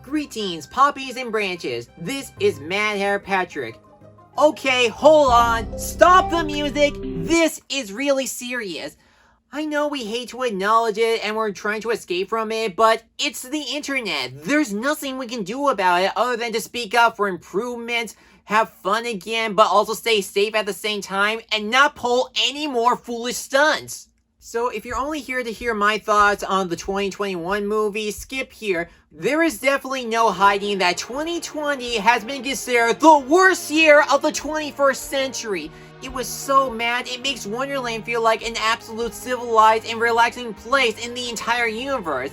Greetings, poppies and branches. This is Mad Hair Patrick. Okay, hold on. Stop the music. This is really serious. I know we hate to acknowledge it and we're trying to escape from it, but it's the internet. There's nothing we can do about it other than to speak up for improvements, have fun again, but also stay safe at the same time, and not pull any more foolish stunts. So if you're only here to hear my thoughts on the 2021 movie, skip here. There is definitely no hiding that 2020 has been considered the worst year of the 21st century. It was so mad, it makes Wonderland feel like an absolute civilized and relaxing place in the entire universe.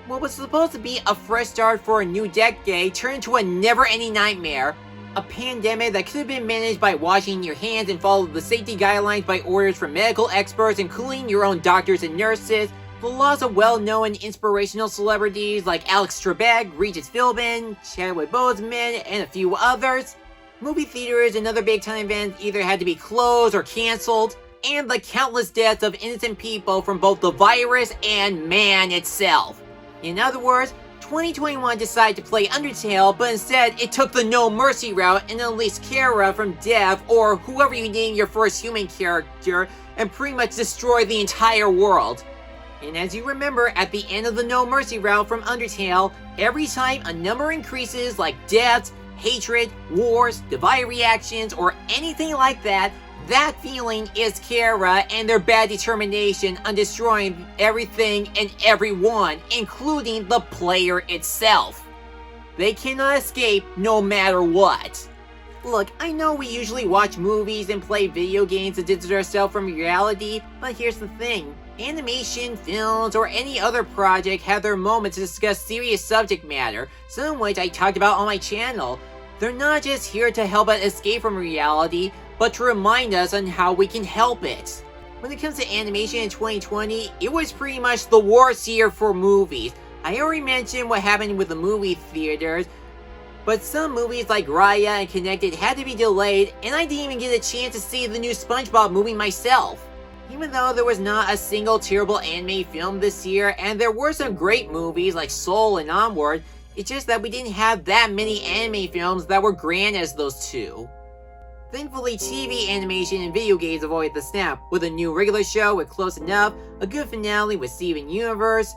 What was supposed to be a fresh start for a new decade turned into a never-ending nightmare. A pandemic that could have been managed by washing your hands and follow the safety guidelines by orders from medical experts, including your own doctors and nurses. The loss of well-known and inspirational celebrities like Alex Trebek, Regis Philbin, Chadwick Boseman, and a few others. Movie theaters and other big-time events either had to be closed or cancelled. And the countless deaths of innocent people from both the virus and man itself. In other words, 2021 decided to play Undertale, but instead it took the no mercy route and unleashed Kara from Death, or whoever you name your first human character, and pretty much destroyed the entire world. And as you remember, at the end of the no mercy route from Undertale, every time a number increases like deaths, hatred, wars, divide reactions, or anything like that, that feeling is Kara and their bad determination on destroying everything and everyone, including the player itself. They cannot escape no matter what. Look, I know we usually watch movies and play video games to distance ourselves from reality, but here's the thing. Animation, films, or any other project have their moments to discuss serious subject matter, some of which I talked about on my channel. They're not just here to help us escape from reality, but to remind us on how we can help it. When it comes to animation in 2020, it was pretty much the worst year for movies. I already mentioned what happened with the movie theaters, but some movies like Raya and Connected had to be delayed, and I didn't even get a chance to see the new SpongeBob movie myself. Even though there was not a single terrible anime film this year, and there were some great movies like Soul and Onward, it's just that we didn't have that many anime films that were grand as those two. Thankfully, TV, animation, and video games avoided the snap, with a new regular show with Close Enough, a good finale with Steven Universe,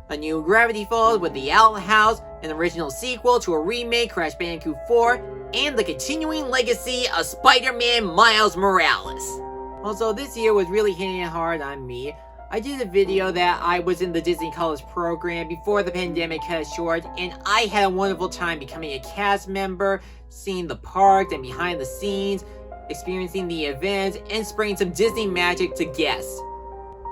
a new Gravity Falls with The Owl House, an original sequel to a remake, Crash Bandicoot 4, and the continuing legacy of Spider-Man Miles Morales. Also, this year was really hitting it hard on me. I did a video that I was in the Disney College program before the pandemic cut short, and I had a wonderful time becoming a cast member, seeing the parks and behind the scenes, experiencing the events, and spraying some Disney magic to guests.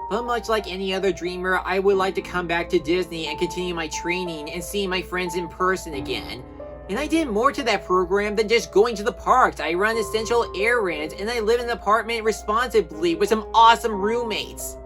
But much like any other dreamer, I would like to come back to Disney and continue my training and seeing my friends in person again. And I did more to that program than just going to the parks. I run essential errands, and I live in an apartment responsibly with some awesome roommates.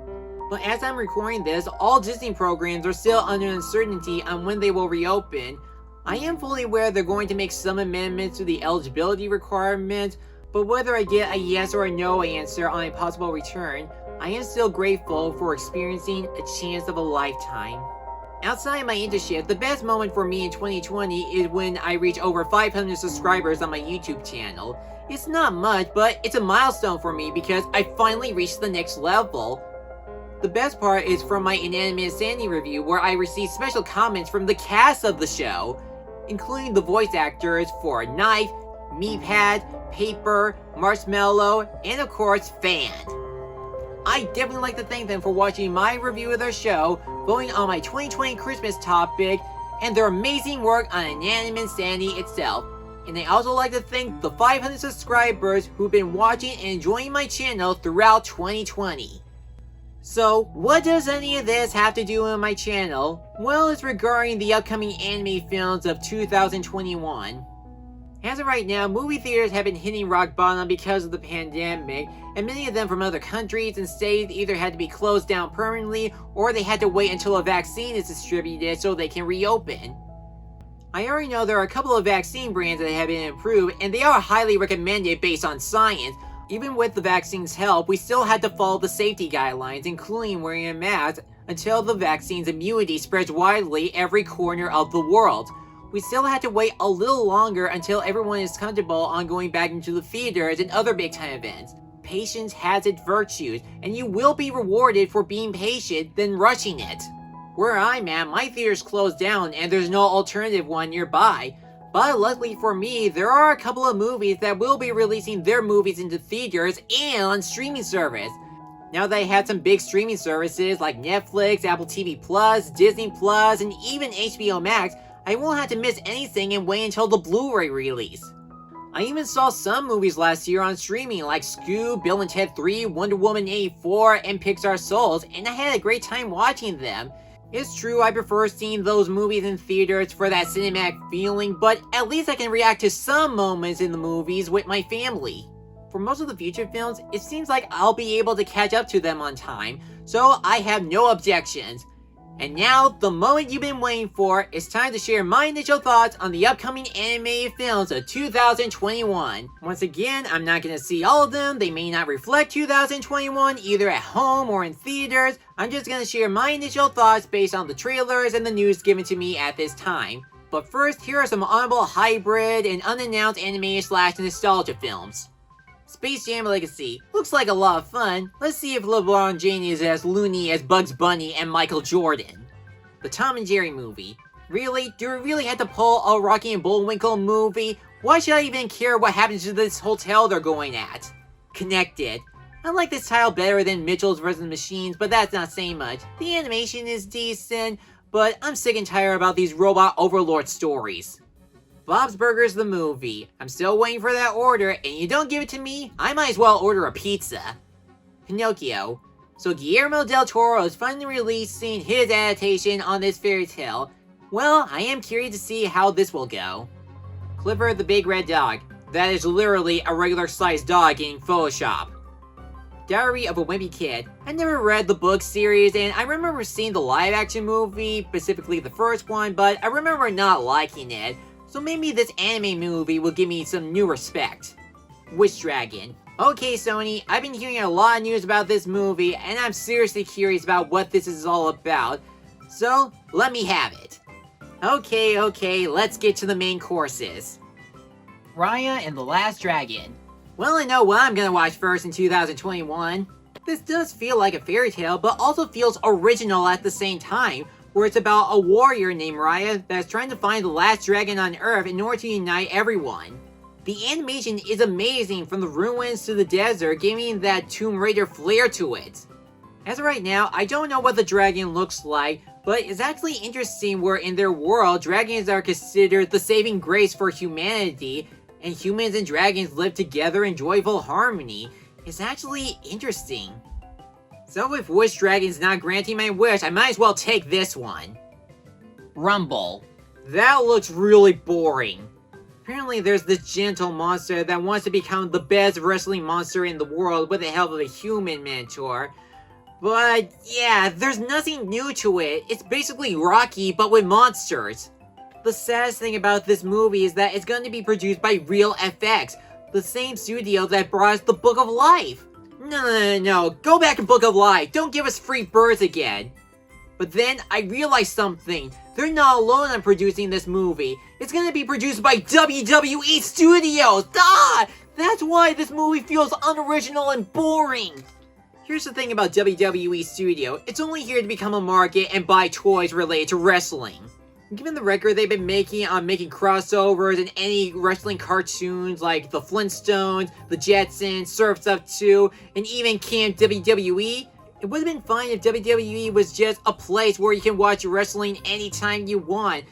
But as I'm recording this, all Disney programs are still under uncertainty on when they will reopen. I am fully aware they're going to make some amendments to the eligibility requirements, but whether I get a yes or a no answer on a possible return, I am still grateful for experiencing a chance of a lifetime. Outside my internship, the best moment for me in 2020 is when I reach over 500 subscribers on my YouTube channel. It's not much, but it's a milestone for me because I finally reached the next level. The best part is from my Inanimate Insanity review, where I received special comments from the cast of the show, including the voice actors for Knife, Meatpad, Paper, Marshmallow, and of course, Fan. I definitely like to thank them for watching my review of their show, voting on my 2020 Christmas topic, and their amazing work on Inanimate Insanity itself. And I also like to thank the 500 subscribers who've been watching and enjoying my channel throughout 2020. So, what does any of this have to do with my channel? Well, it's regarding the upcoming anime films of 2021. As of right now, movie theaters have been hitting rock bottom because of the pandemic, and many of them from other countries and states either had to be closed down permanently, or they had to wait until a vaccine is distributed so they can reopen. I already know there are a couple of vaccine brands that have been approved, and they are highly recommended based on science. Even with the vaccine's help, we still had to follow the safety guidelines, including wearing a mask, until the vaccine's immunity spreads widely every corner of the world. we still had to wait a little longer until everyone is comfortable on going back into the theaters and other big time events. Patience has its virtues, and you will be rewarded for being patient than rushing it. Where I'm at, my theater's closed down and there's no alternative one nearby. But luckily for me, there are a couple of movies that will be releasing their movies into theaters and on streaming service. Now that I have some big streaming services like Netflix, Apple TV+, Disney+, and even HBO Max, I won't have to miss anything and wait until the Blu-ray release. I even saw some movies last year on streaming like Scoob, Bill and Ted 3, Wonder Woman 84, and Pixar Souls, and I had a great time watching them. It's true I prefer seeing those movies in theaters for that cinematic feeling, but at least I can react to some moments in the movies with my family. For most of the feature films, it seems like I'll be able to catch up to them on time, so I have no objections. And now, the moment you've been waiting for, it's time to share my initial thoughts on the upcoming animated films of 2021. Once again, I'm not going to see all of them, they may not reflect 2021 either at home or in theaters. I'm just going to share my initial thoughts based on the trailers and the news given to me at this time. But first, here are some honorable hybrid and unannounced animated/nostalgia films. Space Jam Legacy. Looks like a lot of fun. Let's see if LeBron James is as loony as Bugs Bunny and Michael Jordan. The Tom and Jerry movie. Really? Do we really have to pull a Rocky and Bullwinkle movie? Why should I even care what happens to this hotel they're going at? Connected. I like this title better than Mitchell's vs. Machines, but that's not saying much. The animation is decent, but I'm sick and tired about these robot overlord stories. Bob's Burgers the movie. I'm still waiting for that order, and you don't give it to me, I might as well order a pizza. Pinocchio. So Guillermo del Toro is finally releasing his adaptation on this fairy tale. Well, I am curious to see how this will go. Clifford the Big Red Dog. That is literally a regular sized dog in Photoshop. Diary of a Wimpy Kid. I never read the book series, and I remember seeing the live action movie, specifically the first one, but I remember not liking it. So maybe this anime movie will give me some new respect. Wish Dragon. Okay Sony, I've been hearing a lot of news about this movie, and I'm seriously curious about what this is all about. So, let me have it. Okay, let's get to the main courses. Raya and the Last Dragon. Well, I know what I'm gonna watch first in 2021. This does feel like a fairy tale, but also feels original at the same time, where it's about a warrior named Raya that's trying to find the last dragon on Earth in order to unite everyone. The animation is amazing from the ruins to the desert, giving that Tomb Raider flair to it. As of right now, I don't know what the dragon looks like, but it's actually interesting where in their world, dragons are considered the saving grace for humanity, and humans and dragons live together in joyful harmony. It's actually interesting. So if Wish Dragon's not granting my wish, I might as well take this one. Rumble. That looks really boring. Apparently there's this gentle monster that wants to become the best wrestling monster in the world with the help of a human mentor. But yeah, there's nothing new to it. It's basically Rocky, but with monsters. The saddest thing about this movie is that it's going to be produced by Real FX, the same studio that brought us the Book of Life. No, go back and Book of Life, don't give us free birds again. But then I realized something, they're not alone on producing this movie. It's gonna be produced by WWE Studios! That's why this movie feels unoriginal and boring. Here's the thing about WWE Studio, it's only here to become a market and buy toys related to wrestling. Given the record they've been making on making crossovers and any wrestling cartoons like the Flintstones, the Jetsons, Surf's Up 2, and even Camp WWE, it would have been fine if WWE was just a place where you can watch wrestling anytime you want,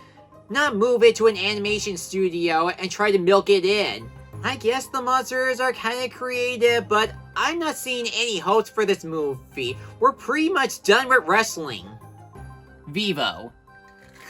not move it to an animation studio and try to milk it in. I guess the monsters are kinda creative, but I'm not seeing any hopes for this movie. We're pretty much done with wrestling. Vivo.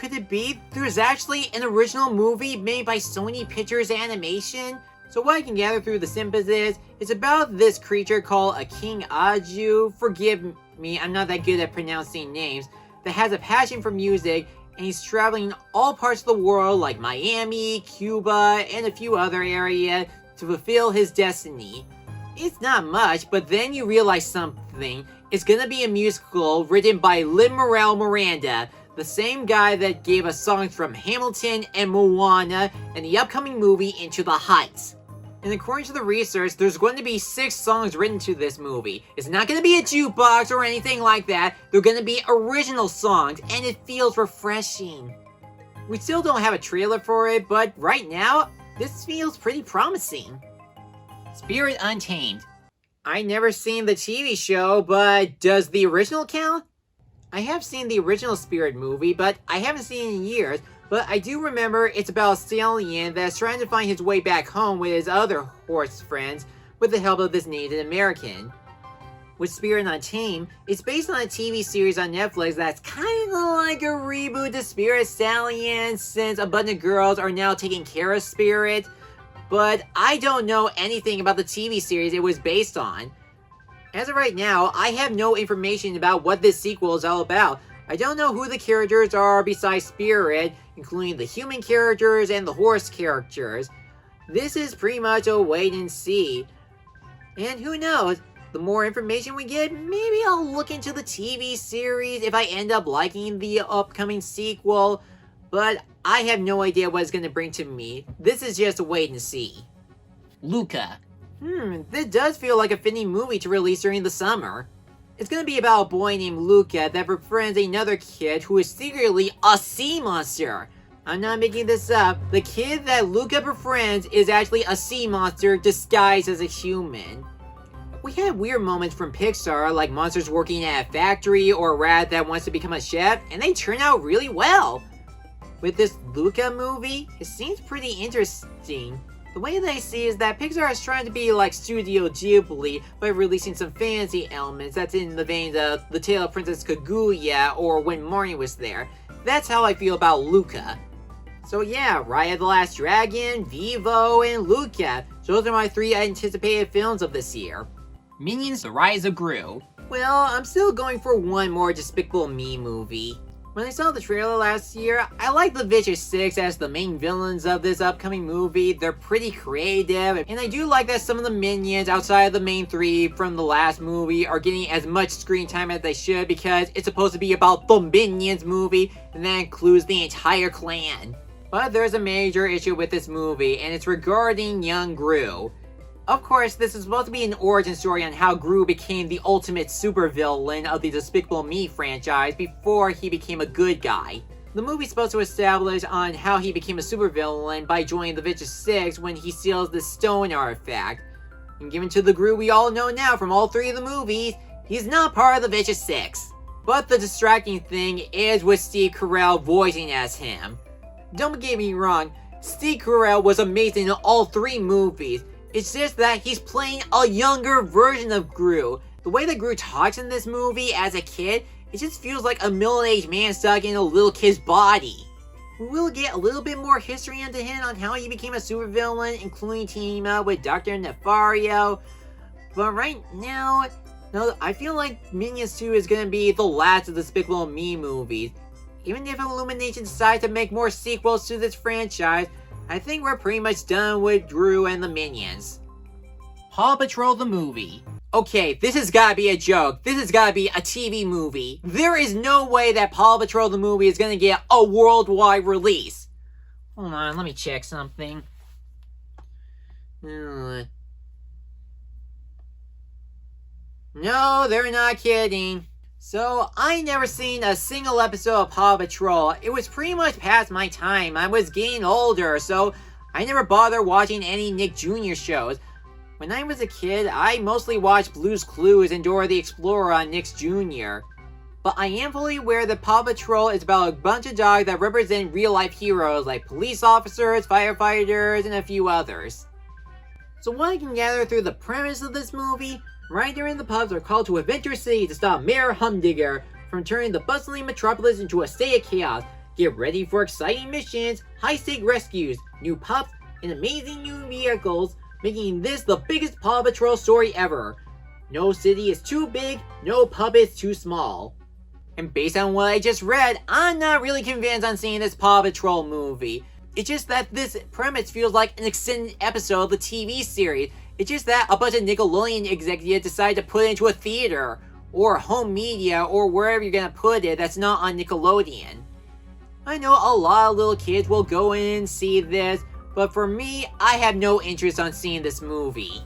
Could it be there's actually an original movie made by Sony Pictures Animation? So what I can gather through the synopsis is about this creature called a King Aju, forgive me, I'm not that good at pronouncing names, that has a passion for music, and he's traveling in all parts of the world like Miami, Cuba, and a few other areas to fulfill his destiny. It's not much, but then you realize something. It's gonna be a musical written by Lin-Manuel Miranda, the same guy that gave us songs from Hamilton and Moana and the upcoming movie Into the Heights. And according to the research, there's going to be 6 songs written to this movie. It's not going to be a jukebox or anything like that. They're going to be original songs, and it feels refreshing. We still don't have a trailer for it, but right now, this feels pretty promising. Spirit Untamed. I never seen the TV show, but does the original count? I have seen the original Spirit movie, but I haven't seen it in years. But I do remember it's about a stallion that's trying to find his way back home with his other horse friends with the help of this Native American. With Spirit Untamed, it's based on a TV series on Netflix that's kind of like a reboot to Spirit Stallion since a bunch of girls are now taking care of Spirit. But I don't know anything about the TV series it was based on. As of right now, I have no information about what this sequel is all about. I don't know who the characters are besides Spirit, including the human characters and the horse characters. This is pretty much a wait and see. And who knows, the more information we get, maybe I'll look into the TV series if I end up liking the upcoming sequel. But I have no idea what it's going to bring to me. This is just a wait and see. Luca. This does feel like a fitting movie to release during the summer. It's gonna be about a boy named Luca that befriends another kid who is secretly a sea monster. I'm not making this up. The kid that Luca befriends is actually a sea monster disguised as a human. We had weird moments from Pixar, like monsters working at a factory or a rat that wants to become a chef, and they turn out really well. With this Luca movie, it seems pretty interesting. The way that I see is that Pixar is trying to be like Studio Ghibli by releasing some fantasy elements that's in the vein of The Tale of Princess Kaguya or When Marnie Was There. That's how I feel about Luca. So yeah, Raya the Last Dragon, Vivo, and Luca. Those are my 3 anticipated films of this year. Minions: The Rise of Gru. Well, I'm still going for one more Despicable Me movie. When I saw the trailer last year, I like the Vicious 6 as the main villains of this upcoming movie. They're pretty creative, and I do like that some of the minions outside of the main 3 from the last movie are getting as much screen time as they should because it's supposed to be about the Minions movie, and that includes the entire clan. But there's a major issue with this movie, and it's regarding young Gru. Of course, this is supposed to be an origin story on how Gru became the ultimate supervillain of the Despicable Me franchise before he became a good guy. The movie's supposed to establish on how he became a supervillain by joining the Vicious 6 when he steals the stone artifact. And given to the Gru we all know now from all 3 of the movies, he's not part of the Vicious 6. But the distracting thing is with Steve Carell voicing as him. Don't get me wrong, Steve Carell was amazing in all 3 movies. It's just that he's playing a younger version of Gru. The way that Gru talks in this movie as a kid, it just feels like a middle-aged man stuck in a little kid's body. We will get a little bit more history into him on how he became a supervillain, including teaming up with Dr. Nefario. But right now, no, I feel like Minions 2 is going to be the last of the Despicable Me movies. Even if Illumination decides to make more sequels to this franchise, I think we're pretty much done with Gru and the Minions. Paw Patrol the movie. Okay, this has gotta be a joke. This has gotta be a TV movie. There is no way that Paw Patrol the movie is gonna get a worldwide release. Hold on, let me check something. No, they're not kidding. So, I never seen a single episode of Paw Patrol. It was pretty much past my time. I was getting older, so I never bothered watching any Nick Jr. shows. When I was a kid, I mostly watched Blue's Clues and Dora the Explorer on Nick Jr. But I am fully aware that Paw Patrol is about a bunch of dogs that represent real-life heroes like police officers, firefighters, and a few others. So what I can gather through the premise of this movie, Ryder and the pups are called to Adventure City to stop Mayor Humdinger from turning the bustling metropolis into a state of chaos. Get ready for exciting missions, high-stake rescues, new pups, and amazing new vehicles, making this the biggest Paw Patrol story ever. No city is too big, no pup is too small. And based on what I just read, I'm not really convinced on seeing this Paw Patrol movie. It's just that this premise feels like an extended episode of the TV series. It's just that a bunch of Nickelodeon executives decided to put it into a theater, or home media, or wherever you're gonna put it that's not on Nickelodeon. I know a lot of little kids will go in and see this, but for me, I have no interest on seeing this movie.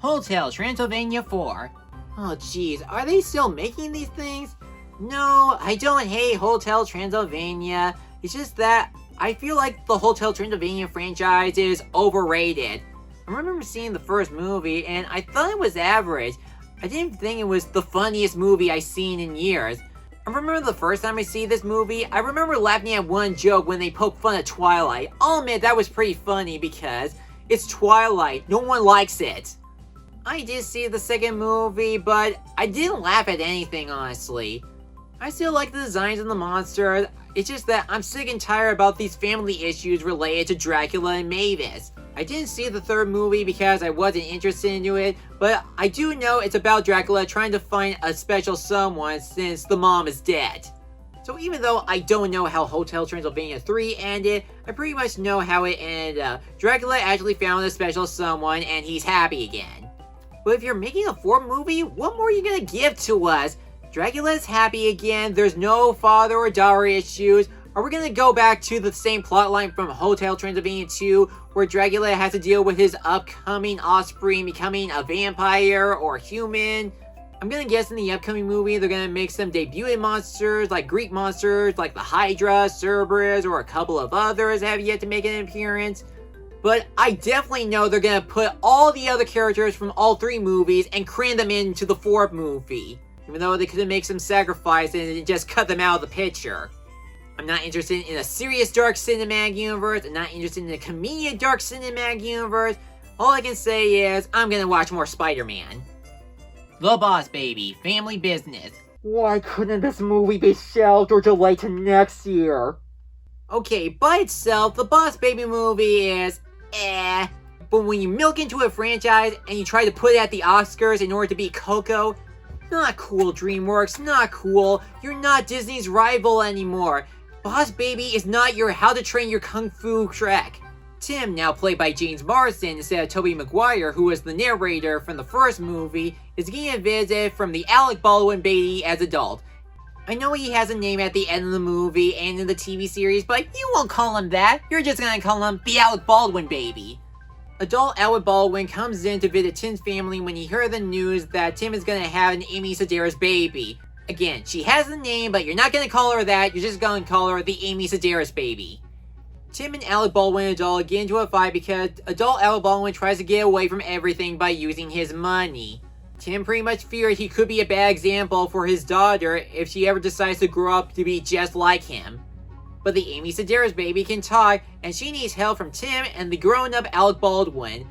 Hotel Transylvania 4. Oh jeez, are they still making these things? No, I don't hate Hotel Transylvania. It's just that I feel like the Hotel Transylvania franchise is overrated. I remember seeing the first movie and I thought it was average. I didn't think it was the funniest movie I've seen in years. I remember the first time I see this movie, I remember laughing at one joke when they poked fun at Twilight. I'll admit that was pretty funny because it's Twilight. No one likes it. I did see the second movie, but I didn't laugh at anything, honestly. I still like the designs of the monsters. It's just that I'm sick and tired about these family issues related to Dracula and Mavis. I didn't see the third movie because I wasn't interested in it, but I do know it's about Dracula trying to find a special someone since the mom is dead. So even though I don't know how Hotel Transylvania 3 ended, I pretty much know how it ended up. Dracula actually found a special someone and he's happy again. But if you're making a fourth movie, what more are you gonna give to us? Dracula's happy again, there's no father or daughter issues. Are we gonna go back to the same plotline from Hotel Transylvania 2, where Dracula has to deal with his upcoming offspring becoming a vampire or human? I'm gonna guess in the upcoming movie they're gonna make some debuted monsters, like Greek monsters, like the Hydra, Cerberus, or a couple of others have yet to make an appearance. But I definitely know they're gonna put all the other characters from all three movies and cram them into the fourth movie. Even though they could make some sacrifices and just cut them out of the picture. I'm not interested in a serious dark cinematic universe. I'm not interested in a comedic dark cinematic universe. All I can say is, I'm gonna watch more Spider-Man. The Boss Baby, Family Business. Why couldn't this movie be shelved or delayed to next year? Okay, by itself, the Boss Baby movie is But when you milk into a franchise and you try to put it at the Oscars in order to beat Coco, not cool, DreamWorks, not cool. You're not Disney's rival anymore. Boss Baby is not your How to Train Your Kung Fu Shrek. Tim, now played by James Marsden instead of Tobey Maguire, who was the narrator from the first movie, is getting a visit from the Alec Baldwin baby as adult. I know he has a name at the end of the movie and in the TV series, but you won't call him that. You're just gonna call him the Alec Baldwin baby. Adult Alec Baldwin comes in to visit Tim's family when he heard the news that Tim is gonna have an Amy Sedaris baby. Again, she has a name, but you're not gonna call her that, you're just gonna call her the Amy Sedaris baby. Tim and Alec Baldwin adult get into a fight because adult Alec Baldwin tries to get away from everything by using his money. Tim pretty much feared he could be a bad example for his daughter if she ever decides to grow up to be just like him. But the Amy Sedaris baby can talk, and she needs help from Tim and the grown-up Alec Baldwin.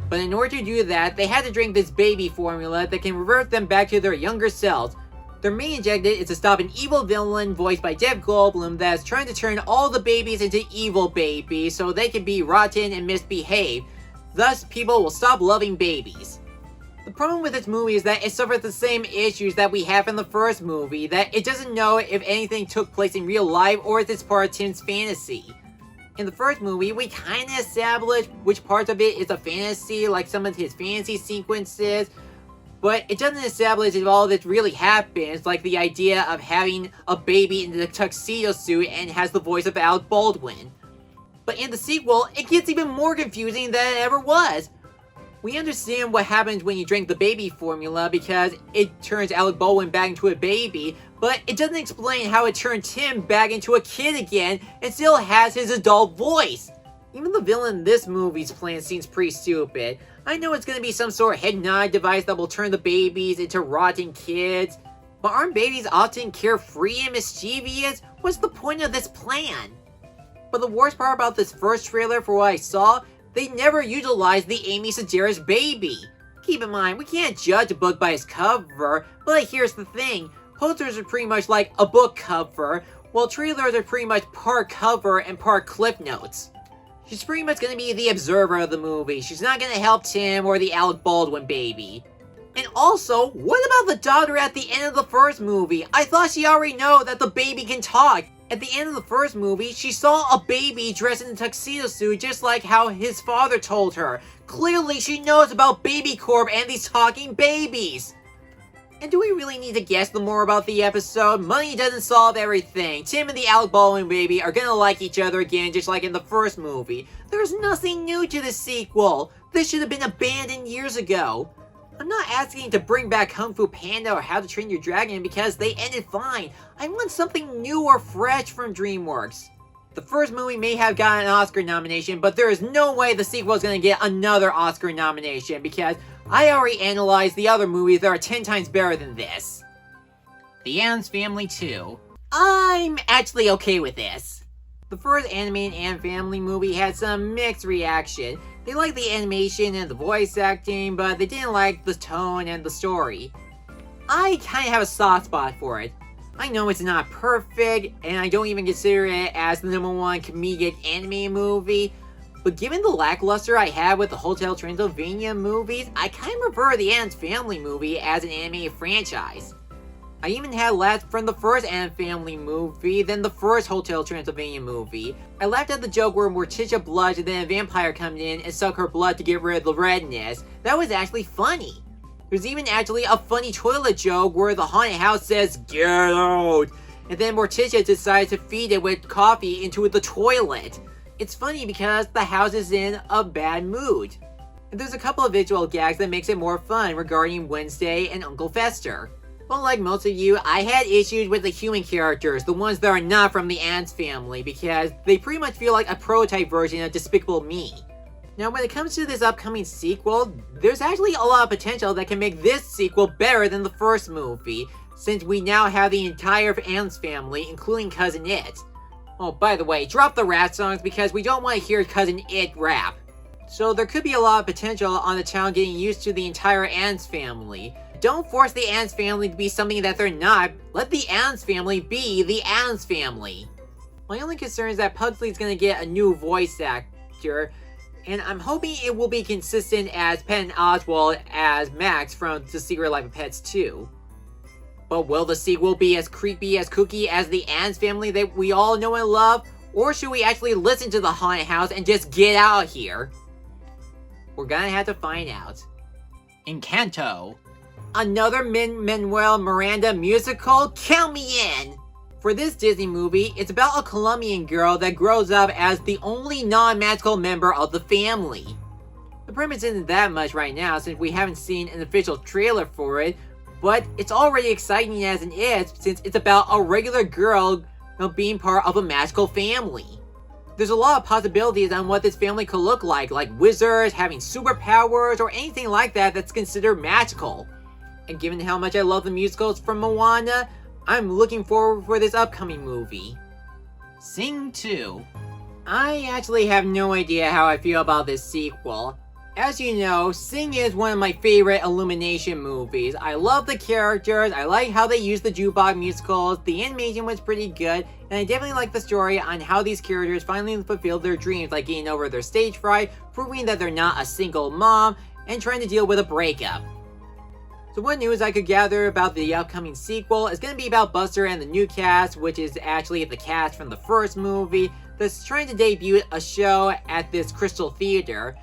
But in order to do that, they had to drink this baby formula that can revert them back to their younger selves. Their main objective is to stop an evil villain voiced by Jeff Goldblum that is trying to turn all the babies into evil babies so they can be rotten and misbehave. Thus, people will stop loving babies. The problem with this movie is that it suffers the same issues that we have in the first movie, that it doesn't know if anything took place in real life or if it's part of Tim's fantasy. In the first movie, we kinda established which parts of it is a fantasy, like some of his fantasy sequences, but it doesn't establish if all of this really happens, like the idea of having a baby in the tuxedo suit and has the voice of Alec Baldwin. But in the sequel, it gets even more confusing than it ever was. We understand what happens when you drink the baby formula because it turns Alec Baldwin back into a baby, but it doesn't explain how it turned Tim back into a kid again and still has his adult voice. Even the villain in this movie's plan seems pretty stupid. I know it's gonna be some sort of head nod device that will turn the babies into rotten kids, but aren't babies often carefree and mischievous? What's the point of this plan? But the worst part about this first trailer, for what I saw, they never utilized the Amy Sedaris baby. Keep in mind, we can't judge a book by its cover, but here's the thing. Posters are pretty much like a book cover, while trailers are pretty much part cover and part clip notes. She's pretty much gonna be the observer of the movie. She's not gonna help Tim or the Alec Baldwin baby. And also, what about the daughter at the end of the first movie? I thought she already know that the baby can talk. At the end of the first movie, she saw a baby dressed in a tuxedo suit just like how his father told her. Clearly, she knows about Baby Corp and these talking babies. And do we really need to guess more about the episode? Money doesn't solve everything. Tim and the Alec Baldwin baby are gonna like each other again just like in the first movie. There's nothing new to the sequel. This should have been abandoned years ago. I'm not asking to bring back Kung Fu Panda or How to Train Your Dragon because they ended fine. I want something new or fresh from DreamWorks. The first movie may have gotten an Oscar nomination, but there is no way the sequel is going to get another Oscar nomination because I already analyzed the other movies that are 10 times better than this. The Addams Family 2. I'm actually okay with this. The first animated Addams Family movie had some mixed reaction. They liked the animation and the voice acting, but they didn't like the tone and the story. I kind of have a soft spot for it. I know it's not perfect, and I don't even consider it as the #1 comedic anime movie, but given the lackluster I had with the Hotel Transylvania movies, I kind of prefer the Addams Family movie as an animated franchise. I even had less from the first Addams Family movie than the first Hotel Transylvania movie. I laughed at the joke where Morticia blushed and then a vampire comes in and sucked her blood to get rid of the redness. That was actually funny. There's even actually a funny toilet joke where the haunted house says, "Get out!" and then Morticia decides to feed it with coffee into the toilet. It's funny because the house is in a bad mood. And there's a couple of visual gags that makes it more fun regarding Wednesday and Uncle Fester. But like most of you, I had issues with the human characters, the ones that are not from the Addams Family, because they pretty much feel like a prototype version of Despicable Me. Now when it comes to this upcoming sequel, there's actually a lot of potential that can make this sequel better than the first movie, since we now have the entire Addams Family, including Cousin It. Oh, by the way, drop the rap songs because we don't want to hear Cousin It rap. So there could be a lot of potential on the town getting used to the entire Addams Family. Don't force the Addams Family to be something that they're not. Let the Addams Family be the Addams Family. My only concern is that Pugsley's gonna get a new voice actor, and I'm hoping it will be consistent as Patton Oswalt as Max from The Secret Life of Pets 2. But will the sequel be as creepy as kooky as the Addams Family that we all know and love? Or should we actually listen to the haunted house and just get out of here? We're gonna have to find out. Encanto. Another Lin-Manuel Miranda musical? Count me in! For this Disney movie, it's about a Colombian girl that grows up as the only non-magical member of the family. The premise isn't that much right now since we haven't seen an official trailer for it, but it's already exciting as it is since it's about a regular girl being part of a magical family. There's a lot of possibilities on what this family could look like wizards, having superpowers, or anything like that that's considered magical. And given how much I love the musicals from Moana, I'm looking forward for this upcoming movie. Sing 2. I actually have no idea how I feel about this sequel. As you know, Sing is one of my favorite Illumination movies. I love the characters, I like how they use the jukebox musicals, the animation was pretty good, and I definitely like the story on how these characters finally fulfilled their dreams, like getting over their stage fright, proving that they're not a single mom, and trying to deal with a breakup. So what news I could gather about the upcoming sequel is going to be about Buster and the new cast, which is actually the cast from the first movie, that's trying to debut a show at this Crystal Theater.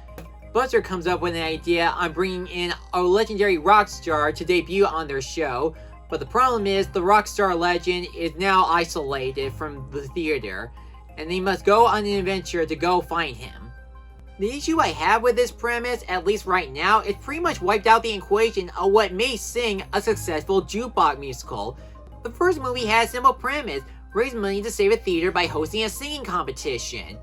Buster comes up with an idea on bringing in a legendary rock star to debut on their show, but the problem is the rock star legend is now isolated from the theater, and they must go on an adventure to go find him. The issue I have with this premise, at least right now, is pretty much wiped out the equation of what makes Sing a successful jukebox musical. The first movie had a simple premise: raise money to save a theater by hosting a singing competition.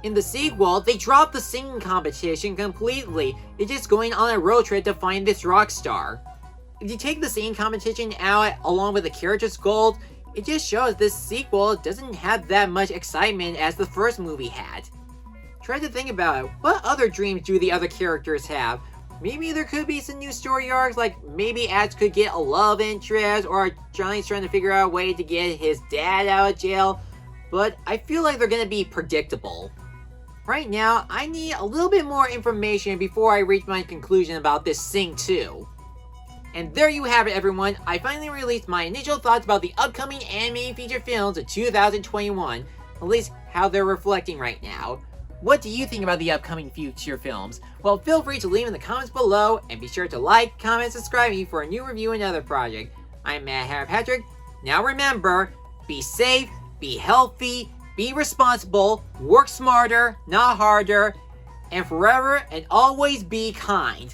In the sequel, they dropped the singing competition completely. It's just going on a road trip to find this rock star. If you take the singing competition out along with the character's goals, it just shows this sequel doesn't have that much excitement as the first movie had. Try to think about it. What other dreams do the other characters have? Maybe there could be some new story arcs, like maybe Ads could get a love interest, or Johnny's trying to figure out a way to get his dad out of jail, but I feel like they're gonna be predictable. Right now, I need a little bit more information before I reach my conclusion about this Sing 2. And there you have it, everyone. I finally released my initial thoughts about the upcoming animated feature films of 2021, at least how they're reflecting right now. What do you think about the upcoming future films? Well, feel free to leave in the comments below, and be sure to like, comment, subscribe me for a new review and another project. I'm Mad Hair Patrick. Now remember, be safe, be healthy, be responsible, work smarter, not harder, and forever and always be kind.